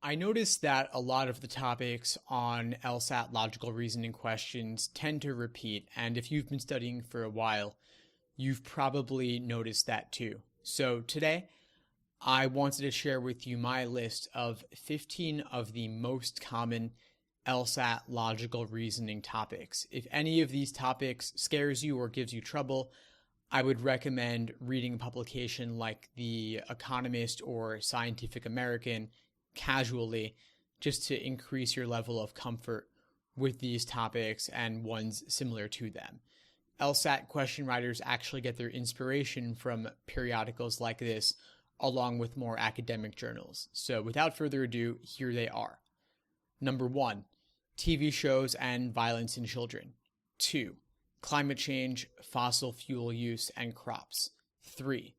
I noticed that a lot of the topics on LSAT logical reasoning questions tend to repeat, and if you've been studying for a while, you've probably noticed that too. So today, I wanted to share with you my list of 15 of the most common LSAT logical reasoning topics. If any of these topics scares you or gives you trouble, I would recommend reading a publication like The Economist or Scientific American casually, just to increase your level of comfort with these topics and ones similar to them. LSAT question writers actually get their inspiration from periodicals like this, along with more academic journals. So without further ado, here they are. Number 1, TV shows and violence in children. 2, climate change, fossil fuel use, and crops. 3,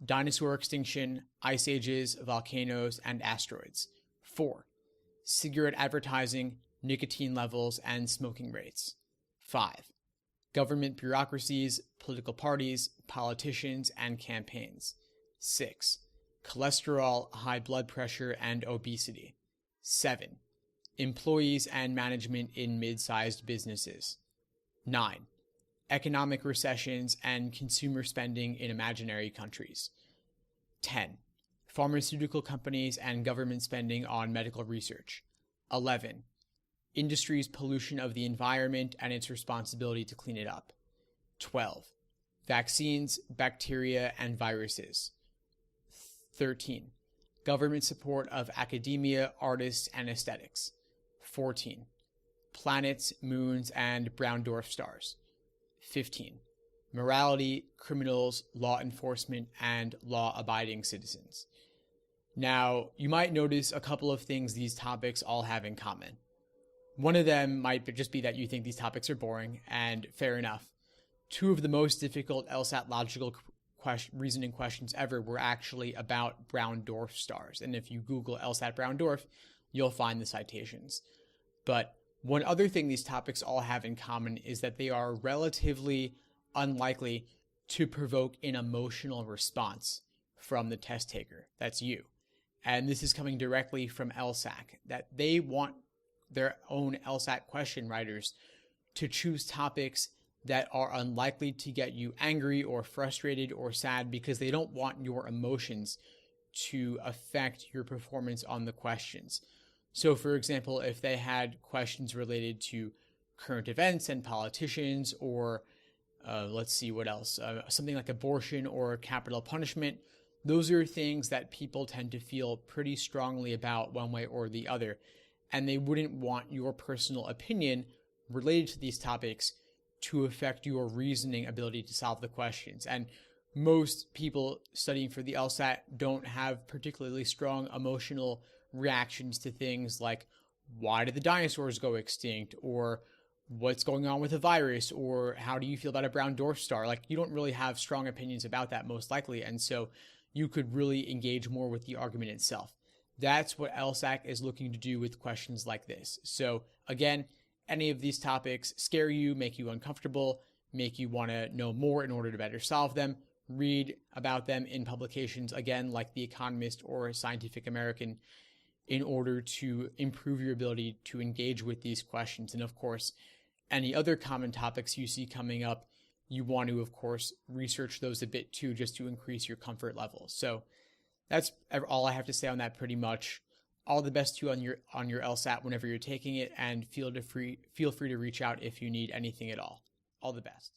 dinosaur extinction, ice ages, volcanoes, and asteroids. 4, cigarette advertising, nicotine levels, and smoking rates. 5, government bureaucracies, political parties, politicians, and campaigns. 6, cholesterol, high blood pressure, and obesity. 7, employees and management in mid-sized businesses. 9, economic recessions and consumer spending in imaginary countries. 10, pharmaceutical companies and government spending on medical research. 11, industry's pollution of the environment and its responsibility to clean it up. 12, vaccines, bacteria, and viruses. 13, government support of academia, artists, and aesthetics. 14, planets, moons, and brown dwarf stars. 15, morality, criminals, law enforcement, and law-abiding citizens. Now, you might notice a couple of things these topics all have in common. One of them might just be that you think these topics are boring, and fair enough. 2 of the most difficult LSAT logical reasoning questions ever were actually about brown dwarf stars, and if you Google LSAT brown dwarf, you'll find the citations. But one other thing these topics all have in common is that they are relatively unlikely to provoke an emotional response from the test taker. That's you. And this is coming directly from LSAC, that they want their own LSAT question writers to choose topics that are unlikely to get you angry or frustrated or sad, because they don't want your emotions to affect your performance on the questions. So, for example, if they had questions related to current events and politicians, or let's see what else, something like abortion or capital punishment, those are things that people tend to feel pretty strongly about one way or the other, and they wouldn't want your personal opinion related to these topics to affect your reasoning ability to solve the questions. And most people studying for the LSAT don't have particularly strong emotional reactions to things like, why did the dinosaurs go extinct, or what's going on with a virus, or how do you feel about a brown dwarf star? Like, you don't really have strong opinions about that, most likely, and so you could really engage more with the argument itself. That's what LSAC is looking to do with questions like this. So again, any of these topics scare you, make you uncomfortable, make you want to know more in order to better solve them, read about them in publications, again, like The Economist or Scientific American, in order to improve your ability to engage with these questions. And of course, any other common topics you see coming up, you want to, of course, research those a bit too, just to increase your comfort level. So that's all I have to say on that pretty much. All the best to you on your LSAT whenever you're taking it, and feel free to reach out if you need anything at all. All the best.